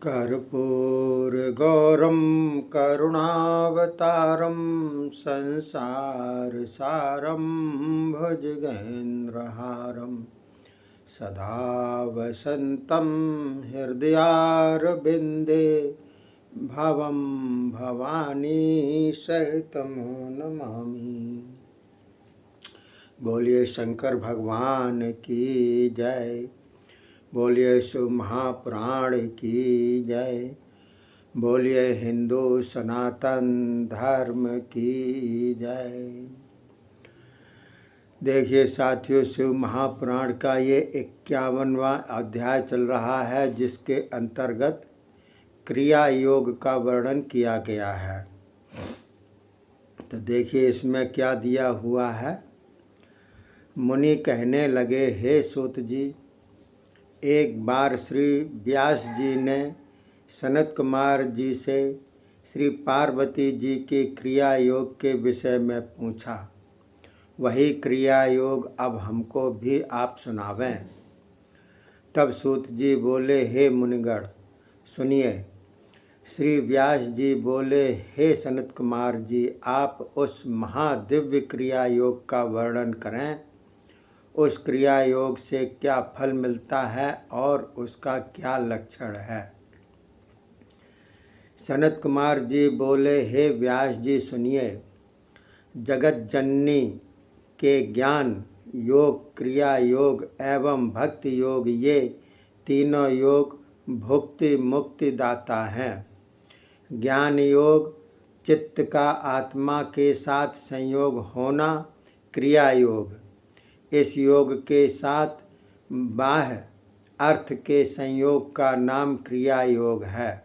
कर्पूरगौरं करुणावतारं संसारसारं भुजगेन्द्रहारं सदा वसन्तं हृदयारविन्दे भवं भवानी सहितं नमामि। बोलिए शंकर भगवान की जय। बोलिए शिव महापुराण की जय। बोलिए हिंदू सनातन धर्म की जय। देखिए साथियों, शिव महापुराण का ये 51वां अध्याय चल रहा है, जिसके अंतर्गत क्रिया योग का वर्णन किया गया है। तो देखिए इसमें क्या दिया हुआ है। मुनि कहने लगे, हे सूत जी, एक बार श्री व्यास जी ने सनत कुमार जी से श्री पार्वती जी के क्रिया योग के विषय में पूछा। वही क्रिया योग अब हमको भी आप सुनावें। तब सूत जी बोले, हे मुनिगण सुनिए। श्री व्यास जी बोले, हे सनत कुमार जी, आप उस महादिव्य क्रिया योग का वर्णन करें। उस क्रिया योग से क्या फल मिलता है और उसका क्या लक्षण है। सनत कुमार जी बोले, हे व्यास जी सुनिए। जगत जननी के ज्ञान योग, क्रिया योग एवं भक्ति योग, ये तीनों योग भुक्ति मुक्ति दाता हैं। ज्ञान योग चित्त का आत्मा के साथ संयोग होना, क्रिया योग इस योग के साथ बाह्य अर्थ के संयोग का नाम क्रिया योग है।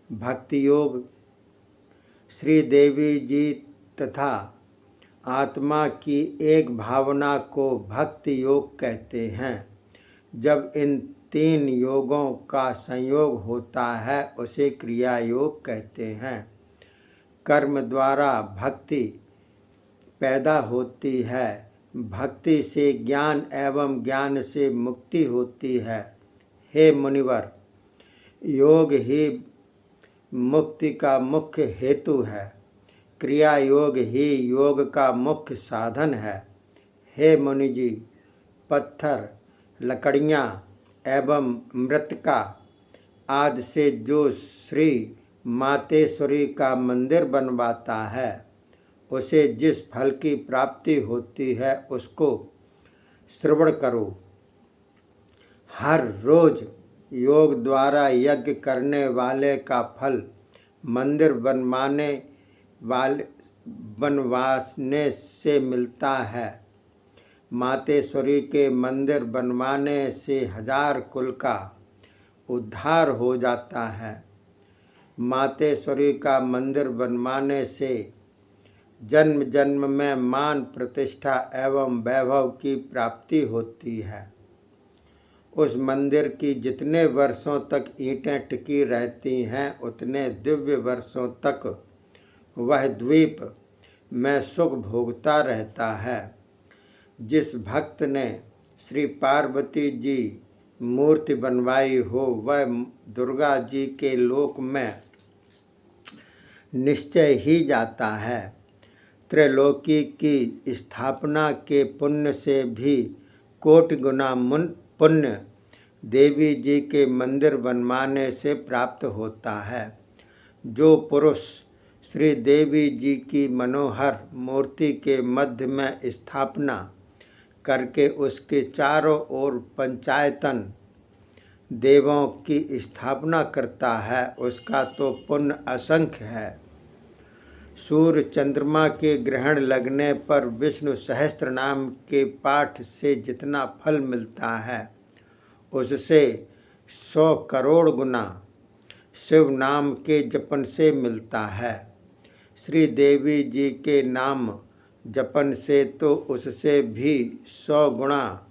भक्ति योग श्री देवी जी तथा आत्मा की एक भावना को भक्ति योग कहते हैं। जब इन तीन योगों का संयोग होता है उसे क्रिया योग कहते हैं। कर्म द्वारा भक्ति पैदा होती है। भक्ति से ज्ञान एवं ज्ञान से मुक्ति होती है। हे मुनिवर, योग ही मुक्ति का मुख्य हेतु है। क्रिया योग ही योग का मुख्य साधन है। हे मुनि जी, पत्थर, लकड़ियाँ एवं मृत्तिका आदि से जो श्री मातेश्वरी का मंदिर बनवाता है, उसे जिस फल की प्राप्ति होती है उसको श्रवण करो। हर रोज योग द्वारा यज्ञ करने वाले का फल मंदिर बनवाने से मिलता है। मातेश्वरी के मंदिर बनवाने से 1000 कुल का उद्धार हो जाता है। मातेश्वरी का मंदिर बनवाने से जन्म जन्म में मान प्रतिष्ठा एवं वैभव की प्राप्ति होती है। उस मंदिर की जितने वर्षों तक ईंटें टिकी रहती हैं उतने दिव्य वर्षों तक वह द्वीप में सुख भोगता रहता है। जिस भक्त ने श्री पार्वती जी मूर्ति बनवाई हो वह दुर्गा जी के लोक में निश्चय ही जाता है। त्रैलोकी की स्थापना के पुण्य से भी कोटि गुना पुण्य देवी जी के मंदिर बनवाने से प्राप्त होता है। जो पुरुष श्री देवी जी की मनोहर मूर्ति के मध्य में स्थापना करके उसके चारों ओर पंचायतन देवों की स्थापना करता है, उसका तो पुण्य असंख्य है। सूर्य चंद्रमा के ग्रहण लगने पर विष्णु सहस्त्र नाम के पाठ से जितना फल मिलता है उससे 100 करोड़ गुना शिव नाम के जपन से मिलता है। श्री देवी जी के नाम जपन से तो उससे भी 100 गुना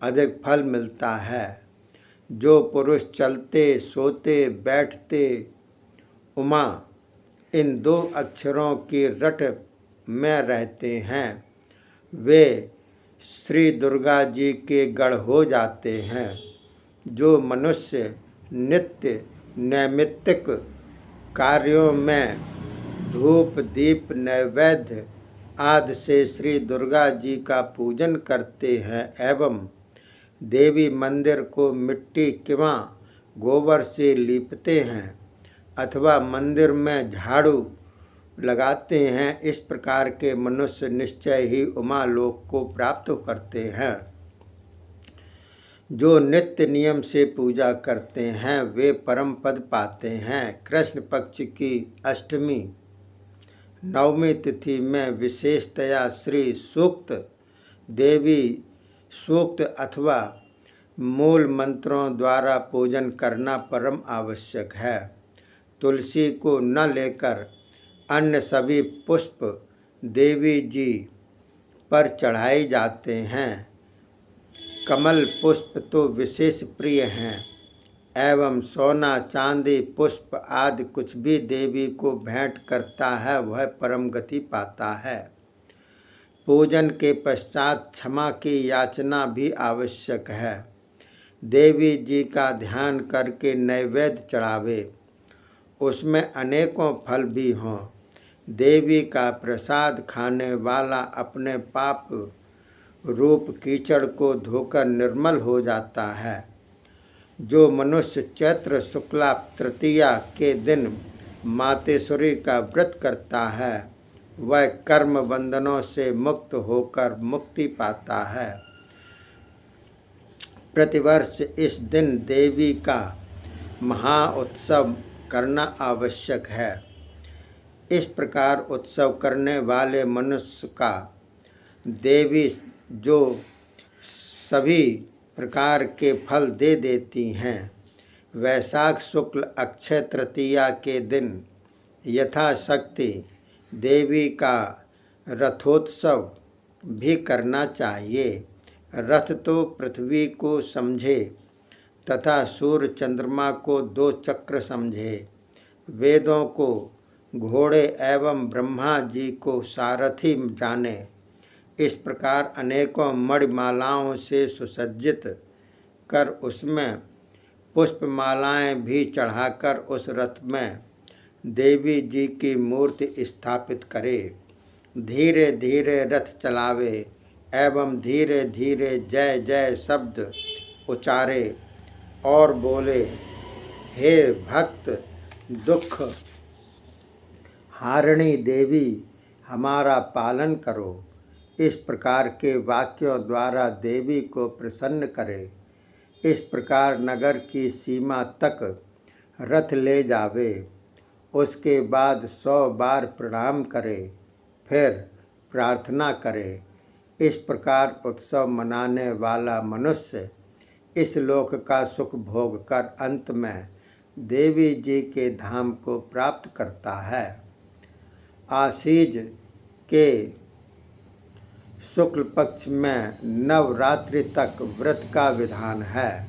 अधिक फल मिलता है। जो पुरुष चलते सोते बैठते उमा इन 2 अक्षरों की रट में रहते हैं वे श्री दुर्गा जी के गढ़ हो जाते हैं। जो मनुष्य नित्य नैमित्तिक कार्यों में धूप दीप नैवेद्य आदि से श्री दुर्गा जी का पूजन करते हैं एवं देवी मंदिर को मिट्टी किंवा गोबर से लीपते हैं अथवा मंदिर में झाड़ू लगाते हैं। इस प्रकार के मनुष्य निश्चय ही उमालोक को प्राप्त करते हैं। जो नित्य नियम से पूजा करते हैं वे परम पद पाते हैं। कृष्ण पक्ष की अष्टमी नवमी तिथि में विशेषतया श्री सूक्त देवी सूक्त अथवा मूल मंत्रों द्वारा पूजन करना परम आवश्यक है। तुलसी को न लेकर अन्य सभी पुष्प देवी जी पर चढ़ाए जाते हैं। कमल पुष्प तो विशेष प्रिय हैं एवं सोना चांदी पुष्प आदि कुछ भी देवी को भेंट करता है वह परम गति पाता है। पूजन के पश्चात क्षमा की याचना भी आवश्यक है। देवी जी का ध्यान करके नैवेद्य चढ़ावे, उसमें अनेकों फल भी हों। देवी का प्रसाद खाने वाला अपने पाप रूप कीचड़ को धोकर निर्मल हो जाता है। जो मनुष्य चैत्र शुक्ला तृतीया के दिन मातेश्वरी का व्रत करता है वह कर्म बंधनों से मुक्त होकर मुक्ति पाता है। प्रतिवर्ष इस दिन देवी का महाउत्सव करना आवश्यक है। इस प्रकार उत्सव करने वाले मनुष्य का देवी जो सभी प्रकार के फल दे देती हैं। वैशाख शुक्ल अक्षय तृतीया के दिन यथाशक्ति देवी का रथोत्सव भी करना चाहिए। रथ तो पृथ्वी को समझे तथा सूर्य चंद्रमा को दो चक्र समझे। वेदों को घोड़े एवं ब्रह्मा जी को सारथी जाने। इस प्रकार अनेकों मणिमालाओं से सुसज्जित कर उसमें पुष्पमालाएं भी चढ़ाकर उस रथ में देवी जी की मूर्ति स्थापित करे। धीरे धीरे रथ चलावे एवं धीरे धीरे जय जय शब्द उचारे और बोले, हे भक्त दुख हारिणी देवी हमारा पालन करो। इस प्रकार के वाक्यों द्वारा देवी को प्रसन्न करे। इस प्रकार नगर की सीमा तक रथ ले जावे। उसके बाद 100 बार प्रणाम करे, फिर प्रार्थना करे। इस प्रकार उत्सव मनाने वाला मनुष्य इस लोक का सुख भोग कर अंत में देवी जी के धाम को प्राप्त करता है। आसीज के शुक्ल पक्ष में नवरात्रि तक व्रत का विधान है।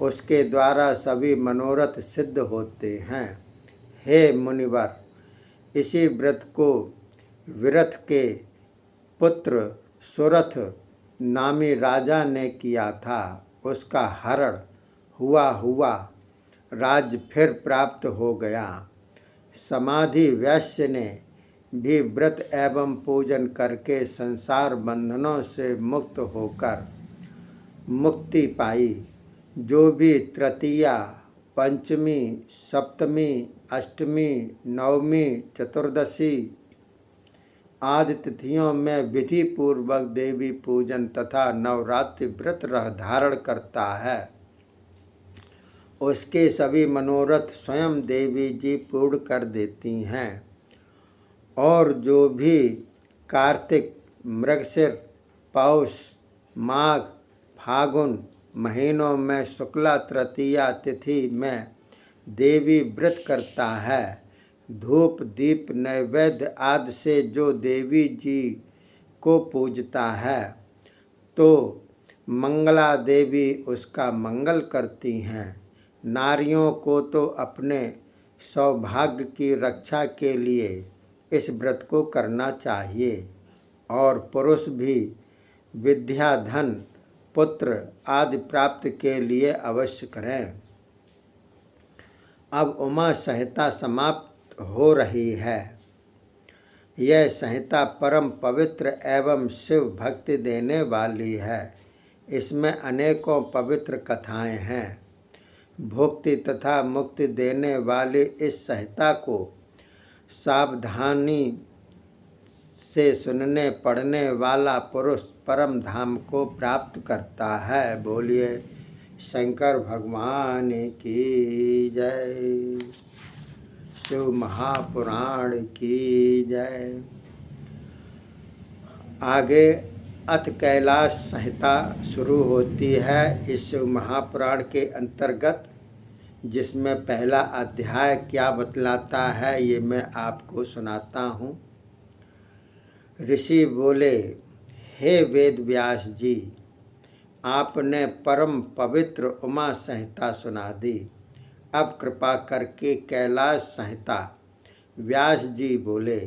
उसके द्वारा सभी मनोरथ सिद्ध होते हैं। हे मुनिवर, इसी व्रत को विरथ के पुत्र सुरथ नामी राजा ने किया था। उसका हरण हुआ राज्य फिर प्राप्त हो गया। समाधि वैश्य ने भी व्रत एवं पूजन करके संसार बंधनों से मुक्त होकर मुक्ति पाई। जो भी तृतीया, पंचमी, सप्तमी, अष्टमी, नवमी, चतुर्दशी आदि तिथियों में विधि पूर्वक देवी पूजन तथा नवरात्रि व्रत धारण करता है उसके सभी मनोरथ स्वयं देवी जी पूर्ण कर देती हैं। और जो भी कार्तिक, मृगशिर, पौष, माघ, फागुन महीनों में शुक्ला तृतीया तिथि में देवी व्रत करता है, धूप दीप नैवेद्य आदि से जो देवी जी को पूजता है, तो मंगला देवी उसका मंगल करती हैं। नारियों को तो अपने सौभाग्य की रक्षा के लिए इस व्रत को करना चाहिए और पुरुष भी विद्या, धन, पुत्र आदि प्राप्त के लिए अवश्य करें। अब उमा संहिता समाप्त हो रही है। यह संहिता परम पवित्र एवं शिव भक्ति देने वाली है। इसमें अनेकों पवित्र कथाएं हैं। भुक्ति तथा मुक्ति देने वाली इस संहिता को सावधानी से सुनने पढ़ने वाला पुरुष परम धाम को प्राप्त करता है। बोलिए शंकर भगवान की जय। शिव महापुराण की जय। आगे अथ कैलाश संहिता शुरू होती है इस शिव महापुराण के अंतर्गत, जिसमें पहला अध्याय क्या बतलाता है ये मैं आपको सुनाता हूँ। ऋषि बोले, हे वेद व्यास जी, आपने परम पवित्र उमा संहिता सुना दी। अब कृपा करके कैलाश संहिता। व्यास जी बोले,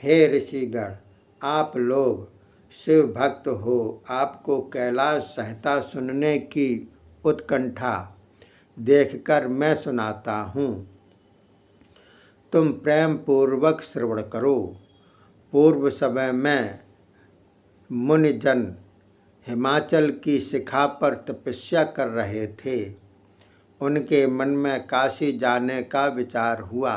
हे ऋषिगण, आप लोग शिव भक्त हो, आपको कैलाश संहिता सुनने की उत्कंठा देखकर मैं सुनाता हूँ। तुम प्रेम पूर्वक श्रवण करो। पूर्व समय में मुनिजन हिमाचल की शिखा पर तपस्या कर रहे थे। उनके मन में काशी जाने का विचार हुआ।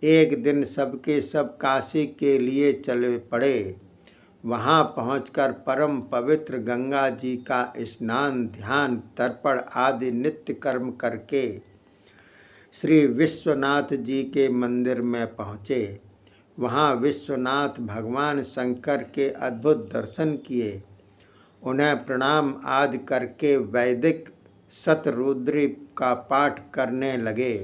एक दिन सबके सब काशी के लिए चले पड़े। वहाँ पहुंचकर परम पवित्र गंगा जी का स्नान, ध्यान, तर्पण आदि नित्य कर्म करके श्री विश्वनाथ जी के मंदिर में पहुँचे। वहाँ विश्वनाथ भगवान शंकर के अद्भुत दर्शन किए। उन्हें प्रणाम आदि करके वैदिक शतरुद्री का पाठ करने लगे।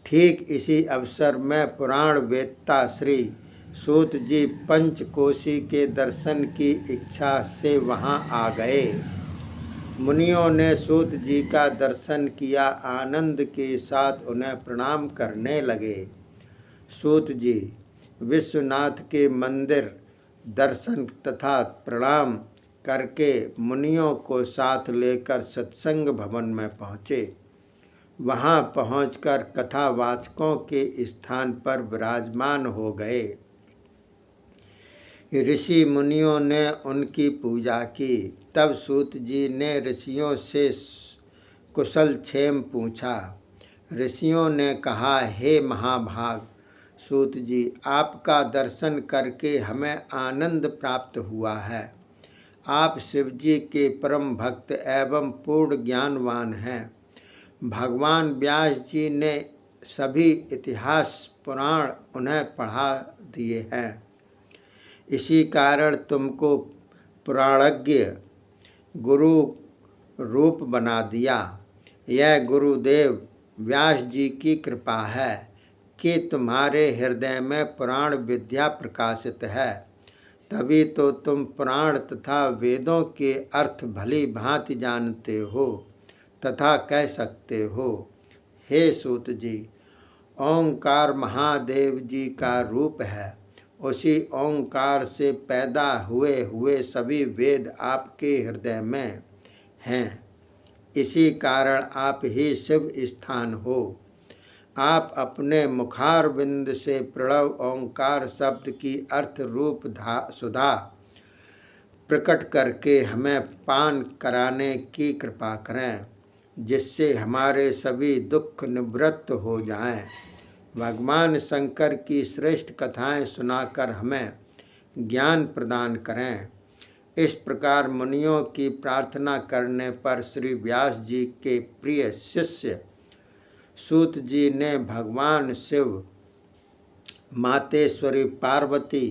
ठीक इसी अवसर में पुराण वेत्ता श्री सूत जी पंचकोशी के दर्शन की इच्छा से वहां आ गए। मुनियों ने सूत जी का दर्शन किया, आनंद के साथ उन्हें प्रणाम करने लगे। सूत जी विश्वनाथ के मंदिर दर्शन तथा प्रणाम करके मुनियों को साथ लेकर सत्संग भवन में पहुँचे। वहाँ पहुंचकर कथावाचकों के स्थान पर विराजमान हो गए। ऋषि मुनियों ने उनकी पूजा की। तब सूत जी ने ऋषियों से कुशल क्षेम पूछा। ऋषियों ने कहा, हे महाभाग सूत जी, आपका दर्शन करके हमें आनंद प्राप्त हुआ है। आप शिवजी के परम भक्त एवं पूर्ण ज्ञानवान हैं। भगवान व्यास जी ने सभी इतिहास पुराण उन्हें पढ़ा दिए हैं। इसी कारण तुमको पुराणज्ञ गुरु रूप बना दिया। यह गुरुदेव व्यास जी की कृपा है कि तुम्हारे हृदय में पुराण विद्या प्रकाशित है। तभी तो तुम पुराण तथा वेदों के अर्थ भली भांति जानते हो तथा कह सकते हो। हे सूत जी, ओंकार महादेव जी का रूप है। उसी ओंकार से पैदा हुए सभी वेद आपके हृदय में हैं। इसी कारण आप ही शिव स्थान हो। आप अपने मुखारविंद से प्रणव ओंकार शब्द की अर्थ रूप सुधा प्रकट करके हमें पान कराने की कृपा करें, जिससे हमारे सभी दुख निवृत्त हो जाएं। भगवान शंकर की श्रेष्ठ कथाएं सुनाकर हमें ज्ञान प्रदान करें। इस प्रकार मुनियों की प्रार्थना करने पर श्री व्यास जी के प्रिय शिष्य सूत जी ने भगवान शिव, मातेश्वरी पार्वती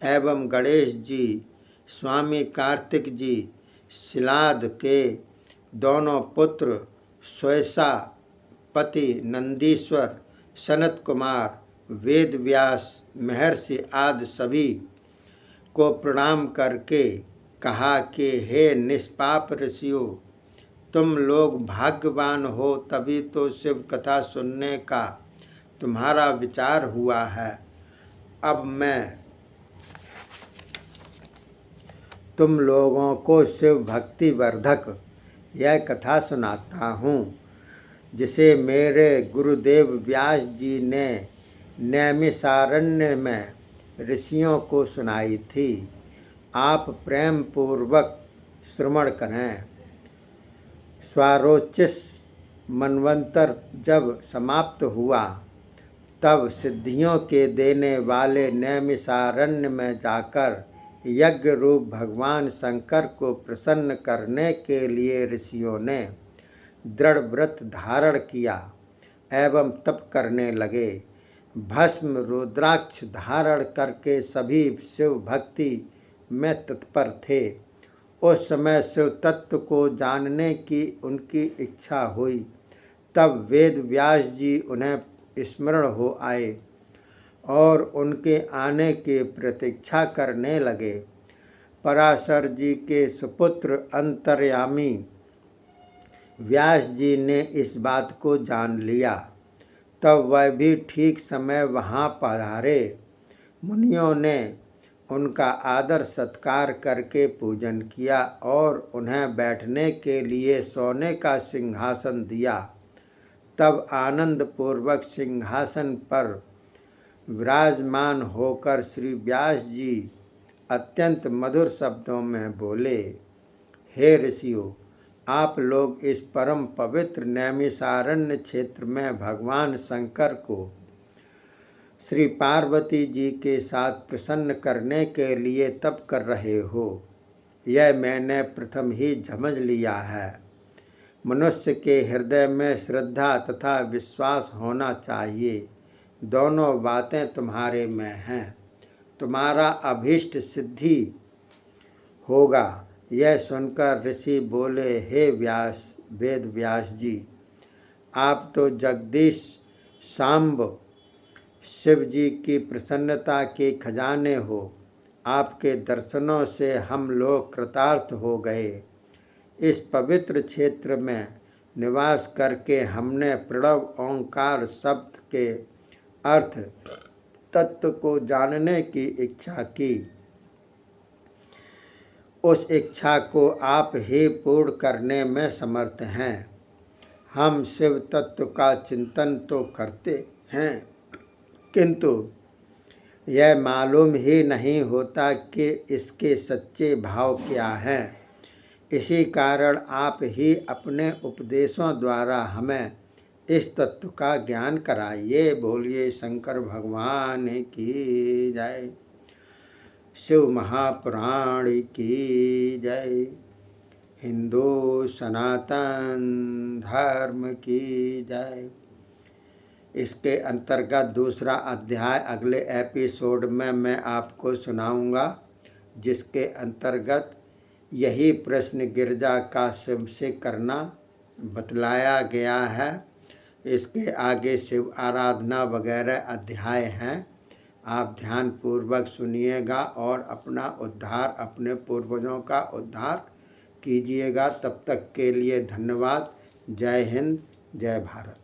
एवं गणेश जी, स्वामी कार्तिक जी, शिलाद के दोनों पुत्र स्वयसा, पति नंदीश्वर, सनत कुमार, वेद व्यास, महर्षि आदि सभी को प्रणाम करके कहा कि हे निष्पाप ऋषियों, तुम लोग भाग्यवान हो, तभी तो शिव कथा सुनने का तुम्हारा विचार हुआ है। अब मैं तुम लोगों को शिव भक्ति वर्धक यह कथा सुनाता हूँ। जिसे मेरे गुरुदेव व्यास जी ने नैमिषारण्य में ऋषियों को सुनाई थी। आप प्रेम पूर्वक श्रवण करें। स्वारोचिष मनवंतर जब समाप्त हुआ तब सिद्धियों के देने वाले नैमिषारण्य में जाकर यज्ञ रूप भगवान शंकर को प्रसन्न करने के लिए ऋषियों ने दृढ़ व्रत धारण किया एवं तप करने लगे। भस्म रुद्राक्ष धारण करके सभी शिव भक्ति में तत्पर थे। उस समय शिव तत्व को जानने की उनकी इच्छा हुई। तब वेद व्यास जी उन्हें स्मरण हो आए और उनके आने की प्रतीक्षा करने लगे। पराशर जी के सुपुत्र अंतर्यामी व्यास जी ने इस बात को जान लिया। तब वह भी ठीक समय वहाँ पधारे। मुनियों ने उनका आदर सत्कार करके पूजन किया और उन्हें बैठने के लिए सोने का सिंहासन दिया। तब आनंद पूर्वक सिंहासन पर विराजमान होकर श्री व्यास जी अत्यंत मधुर शब्दों में बोले, हे ऋषियों, आप लोग इस परम पवित्र नैमिषारण्य क्षेत्र में भगवान शंकर को श्री पार्वती जी के साथ प्रसन्न करने के लिए तप कर रहे हो। यह मैंने प्रथम ही समझ लिया है। मनुष्य के हृदय में श्रद्धा तथा विश्वास होना चाहिए। दोनों बातें तुम्हारे में हैं। तुम्हारा अभीष्ट सिद्धि होगा। यह सुनकर ऋषि बोले, हे वेद व्यास जी, आप तो जगदीश सांब शिव जी की प्रसन्नता के खजाने हो। आपके दर्शनों से हम लोग कृतार्थ हो गए। इस पवित्र क्षेत्र में निवास करके हमने प्रणव ओंकार शब्द के अर्थ तत्व को जानने की इच्छा की। उस इच्छा को आप ही पूर्ण करने में समर्थ हैं। हम शिव तत्व का चिंतन तो करते हैं, किंतु यह मालूम ही नहीं होता कि इसके सच्चे भाव क्या हैं। इसी कारण आप ही अपने उपदेशों द्वारा हमें इस तत्व का ज्ञान कराइए। बोलिए शंकर भगवान की जय। शिव महापुराण की जय। हिंदू सनातन धर्म की जय। इसके अंतर्गत दूसरा अध्याय अगले एपिसोड में मैं आपको सुनाऊंगा, जिसके अंतर्गत यही प्रश्न गिरजा का शिव से करना बतलाया गया है। इसके आगे शिव आराधना वगैरह अध्याय हैं। आप ध्यानपूर्वक सुनिएगा और अपना उद्धार, अपने पूर्वजों का उद्धार कीजिएगा। तब तक के लिए धन्यवाद। जय हिंद, जय भारत।